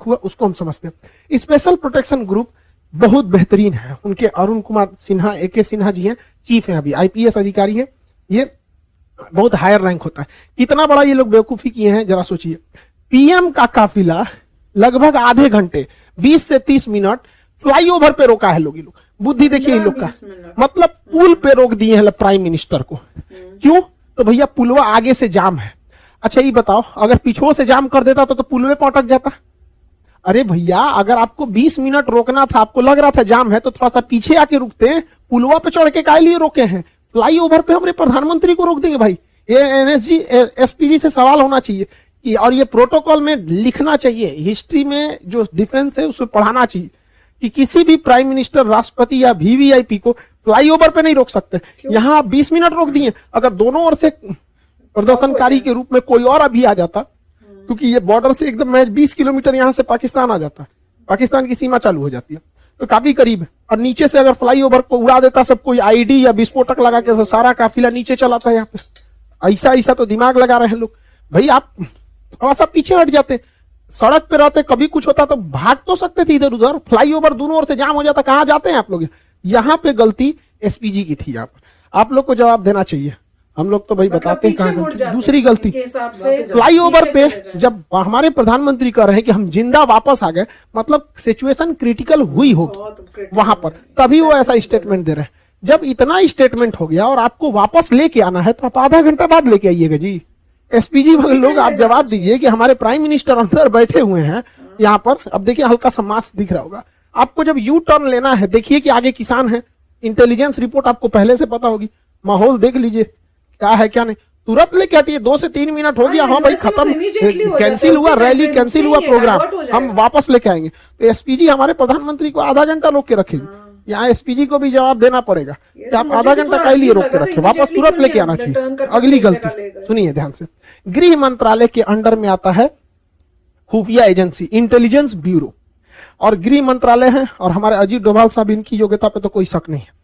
हुआ उसको हम समझते हैं। स्पेशल प्रोटेक्शन ग्रुप बहुत बेहतरीन है, उनके अरुण कुमार सिन्हा, AK सिन्हा जी हैं, चीफ हैं, अभी IPS अधिकारी हैं, ये बहुत हायर रैंक होता है। कितना बड़ा ये लोग बेवकूफी किए हैं जरा सोचिए। PM का काफिला लगभग आधे घंटे 20 से 30 मिनट फ्लाईओवर पे रोका है लोग। बुद्धि देखिए इन लोग का, मतलब पुल पे रोक दिए हैं प्राइम मिनिस्टर को। क्यों? तो भैया पुलवा आगे से जाम है। अच्छा ये बताओ, अगर पीछे से जाम कर देता तो पुलवे पे अटक जाता। अरे भैया अगर आपको 20 मिनट रोकना था, आपको लग रहा था जाम है, तो थोड़ा सा पीछे आके रुकते। पुलवा पे चढ़ के काहे लिए रोके हैं? फ्लाईओवर पे हमारे प्रधानमंत्री को रोक देंगे भाई? ये NSG SPG से सवाल होना चाहिए कि, और ये प्रोटोकॉल में लिखना चाहिए, हिस्ट्री में जो डिफेंस है उसमें पढ़ाना चाहिए कि किसी भी प्राइम मिनिस्टर, राष्ट्रपति या VVIP को फ्लाईओवर पे नहीं रोक सकते। यहाँ आप 20 मिनट रोक दिए। अगर दोनों ओर से प्रदर्शनकारी के रूप में कोई और अभी आ जाता, क्योंकि ये बॉर्डर से एकदम महज 20 किलोमीटर यहाँ से पाकिस्तान आ जाता है, पाकिस्तान की सीमा चालू हो जाती है, तो काफी करीब है। और नीचे से अगर फ्लाईओवर को उड़ा देता सब कोई ID या विस्फोटक लगा के, तो सारा काफिला नीचे चला था यहाँ पे। ऐसा तो दिमाग लगा रहे हैं लोग। भाई आप थोड़ा सा पीछे हट जाते, सड़क पे रहते, कभी कुछ होता तो भाग तो सकते थे इधर उधर। फ्लाईओवर दोनों ओर से जाम हो जाता, कहाँ जाते हैं आप लोग? यहाँ पे गलती SPG की थी। यहाँ पर आप लोग को जवाब देना चाहिए। हम लोग तो भाई बताते हैं कहाँ। दूसरी गलती, फ्लाईओवर पे जब हमारे प्रधानमंत्री कह रहे हैं कि हम जिंदा वापस आ गए, मतलब सिचुएशन क्रिटिकल हुई होगी वहां पर, तभी वो ऐसा स्टेटमेंट दे रहे हैं। जब इतना स्टेटमेंट हो गया और आपको वापस लेके आना है, तो आप आधा घंटा बाद लेके आइएगा जी। SPG लोग आप जवाब दीजिए कि हमारे प्राइम मिनिस्टर अंदर बैठे हुए हैं यहाँ पर। अब देखिए हल्का सा मास्क दिख रहा होगा आपको। जब यू टर्न लेना है, देखिए कि आगे किसान है, इंटेलिजेंस रिपोर्ट आपको पहले से पता होगी, माहौल देख लीजिए क्या है क्या नहीं, तुरंत लेके हटिए। 2 से 3 मिनट हो गया, हाँ भाई खत्म, कैंसिल हुआ रैली, कैंसिल हुआ प्रोग्राम, हम वापस लेके आएंगे। तो SPG हमारे प्रधानमंत्री को आधा घंटा रोक के रखेगी। यहाँ SPG को भी जवाब देना पड़ेगा कि आप आधा घंटा काहे लिए रोक के रखे, वापस तुरंत लेके आना चाहिए। अगली गलती सुनिए ध्यान से, गृह मंत्रालय के अंडर में आता है खुफिया एजेंसी, इंटेलिजेंस ब्यूरो, और गृह मंत्रालय है और हमारे अजीत डोभाल साहब, इनकी योग्यता पे तो कोई शक नहीं है।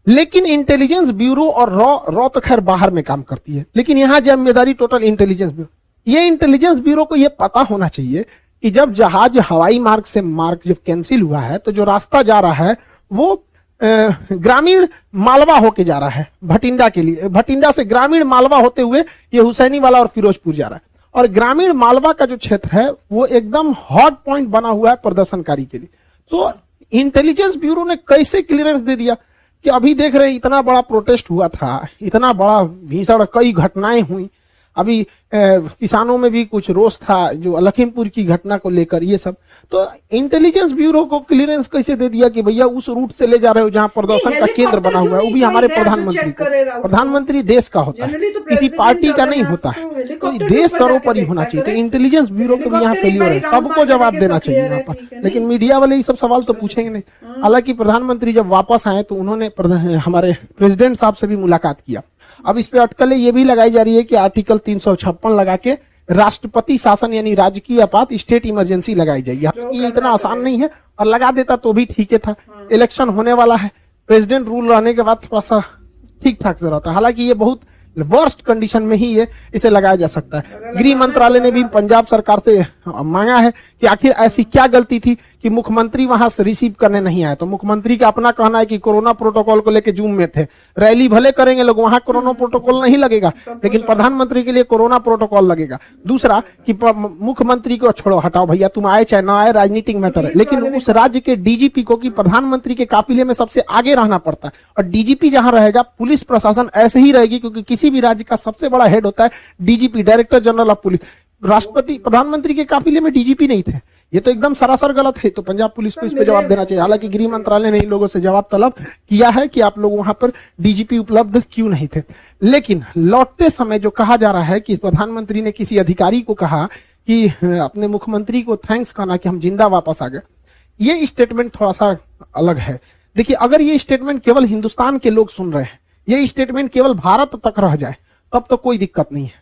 लेकिन इंटेलिजेंस ब्यूरो और रॉ तो खैर बाहर में काम करती है, लेकिन यहां जिम्मेदारी टोटल इंटेलिजेंस ब्यूरो। ये इंटेलिजेंस ब्यूरो को ये पता होना चाहिए कि जब जहाज हवाई मार्ग से जब कैंसिल हुआ है, तो जो रास्ता जा रहा है वो ग्रामीण मालवा होके जा रहा है भटिंडा के लिए, भटिंडा से ग्रामीण मालवा होते हुए ये हुसैनी वाला और फिरोजपुर जा रहा है। और ग्रामीण मालवा का जो क्षेत्र है वो एकदम हॉट पॉइंट बना हुआ है प्रदर्शनकारी के लिए। तो इंटेलिजेंस ब्यूरो ने कैसे क्लियरेंस दे दिया कि अभी देख रहे हैं इतना बड़ा प्रोटेस्ट हुआ था, इतना बड़ा भीषण कई घटनाएं हुई, अभी किसानों में भी कुछ रोष था जो लखीमपुर की घटना को लेकर, ये सब। तो इंटेलिजेंस ब्यूरो को क्लियरेंस कैसे दे दिया कि भैया उस रूट से ले जा रहे हो जहां प्रदर्शन का केंद्र बना हुआ है, वो भी हमारे प्रधानमंत्री का। प्रधानमंत्री देश का होता है, किसी पार्टी का नहीं होता है, तो देश सर्वोपरि होना चाहिए। तो इंटेलिजेंस ब्यूरो को भी यहाँ फेल्योर है, सबको जवाब देना चाहिए यहाँ पर। लेकिन मीडिया वाले ये सब सवाल तो पूछेंगे नहीं। हालांकि प्रधानमंत्री जब वापस आए तो उन्होंने हमारे प्रेसिडेंट साहब से भी मुलाकात किया। अब इस पे अटकलें ये भी लगाई जा रही है कि आर्टिकल 356 लगा के राष्ट्रपति शासन यानी राजकीय आपात, स्टेट इमरजेंसी लगाई जाएगी। ये इतना आसान नहीं है, और लगा देता तो भी ठीक है था। इलेक्शन होने वाला है, प्रेसिडेंट रूल रहने के बाद थोड़ा सा ठीक ठाक से रहता है। हालांकि ये बहुत वर्स्ट कंडीशन में ही ये इसे लगाया जा सकता है। गृह मंत्रालय ने भी पंजाब सरकार से मांगा है कि आखिर ऐसी क्या गलती थी कि मुख्यमंत्री वहां से रिसीव करने नहीं आए। तो मुख्यमंत्री का अपना कहना है कि कोरोना प्रोटोकॉल को लेकर जूम में थे, रैली भले करेंगे लोग, वहां कोरोना प्रोटोकॉल नहीं लगेगा, लेकिन प्रधानमंत्री के लिए कोरोना प्रोटोकॉल लगेगा। दूसरा कि मुख्यमंत्री को छोड़ो, हटाओ भैया, तुम आए चाहे ना आए, राजनीतिक मैटर है, लेकिन उस राज्य के DGP को कि प्रधानमंत्री के काफिले में सबसे आगे रहना पड़ता है। और DGP जहां रहेगा, पुलिस प्रशासन ऐसे ही रहेगी, क्योंकि किसी भी राज्य का सबसे बड़ा हेड होता है DGP, director general of police. राष्ट्रपति प्रधानमंत्री के काफिले में DGP नहीं थे, ये तो एकदम सरासर गलत है। तो पंजाब पुलिस को इस पे जवाब देना चाहिए। हालांकि गृह मंत्रालय ने इन लोगों से जवाब तलब किया है कि आप लोग वहां पर DGP उपलब्ध क्यों नहीं थे। लेकिन लौटते समय जो कहा जा रहा है कि प्रधानमंत्री ने किसी अधिकारी को कहा कि अपने मुख्यमंत्री को थैंक्स कहना कि हम जिंदा वापस आ गए, ये स्टेटमेंट थोड़ा सा अलग है। देखिए, अगर ये स्टेटमेंट केवल हिंदुस्तान के लोग सुन रहे हैं, ये स्टेटमेंट केवल भारत तक रह जाए, तब तो कोई दिक्कत नहीं है।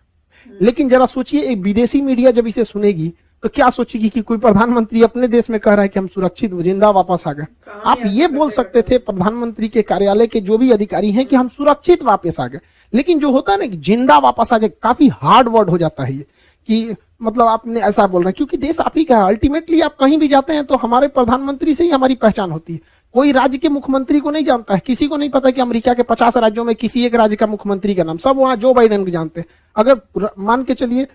लेकिन जरा सोचिए, एक विदेशी मीडिया जब इसे सुनेगी तो क्या सोचेगी कि कोई प्रधानमंत्री अपने देश में कह रहा है कि हम सुरक्षित जिंदा वापस आ गए। आप ये बोल सकते थे प्रधानमंत्री के कार्यालय के जो भी अधिकारी हैं कि हम सुरक्षित वापस आ गए, लेकिन जो होता है ना कि जिंदा वापस आ गए, काफी हार्ड वर्ड हो जाता है ये कि मतलब आपने ऐसा बोल रहे हैं, क्योंकि देश आप ही का है। अल्टीमेटली आप कहीं भी जाते हैं तो हमारे प्रधानमंत्री से ही हमारी पहचान होती है। कोई राज्य के मुख्यमंत्री को नहीं जानता है, किसी को नहीं पता कि अमेरिका के 50 राज्यों में किसी एक राज्य का मुख्यमंत्री का नाम, सब वहां जो बाइडेन को जानते हैं। अगर मान के चलिए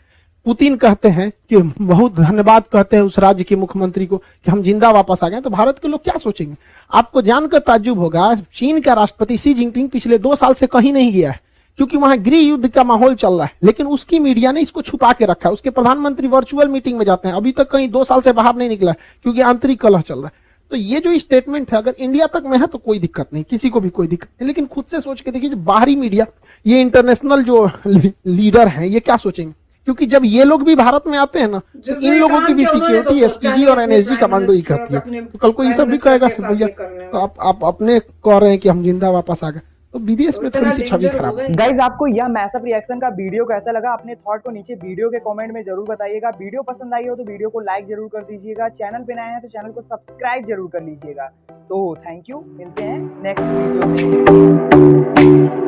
पुतिन कहते हैं कि बहुत धन्यवाद कहते हैं उस राज्य के मुख्यमंत्री को कि हम जिंदा वापस आ गए, तो भारत के लोग क्या सोचेंगे? आपको जानकर ताज्जुब होगा, चीन का राष्ट्रपति शी जिनपिंग पिछले 2 साल से कहीं नहीं गया है, क्योंकि वहां गृह युद्ध का माहौल चल रहा है, लेकिन उसकी मीडिया ने इसको छुपा के रखा है। उसके प्रधानमंत्री वर्चुअल मीटिंग में जाते हैं, अभी तक कहीं 2 साल से बाहर नहीं निकला, क्योंकि आंतरिक कलह चल रहा है। तो ये जो स्टेटमेंट है, अगर इंडिया तक में है तो कोई दिक्कत नहीं, किसी को भी कोई दिक्कत नहीं, लेकिन खुद से सोच के देखिए, जो बाहरी मीडिया, ये इंटरनेशनल जो लीडर हैं, ये क्या सोचेंगे? क्योंकि जब ये लोग भी भारत में आते हैं ना, तो इन लोगों की भी सिक्योरिटी एसपीजी और एनएसजी कमांडो ही करती है। तो कल को ये सब भी कहेगा भैया तो आप अपने कह रहे हैं कि हम जिंदा वापस आ गए, तो विदेश में थोड़ी सी छवि खराब है। गाइज, आपको यह मैसअप रिएक्शन का वीडियो कैसा लगा? अपने थॉट को नीचे वीडियो के कमेंट में जरूर बताइएगा। वीडियो पसंद आई हो तो वीडियो को लाइक जरूर कर दीजिएगा। चैनल पे नए हैं तो चैनल को सब्सक्राइब जरूर कर लीजिएगा। तो थैंक यू, मिलते हैं नेक्स्ट वीडियो में।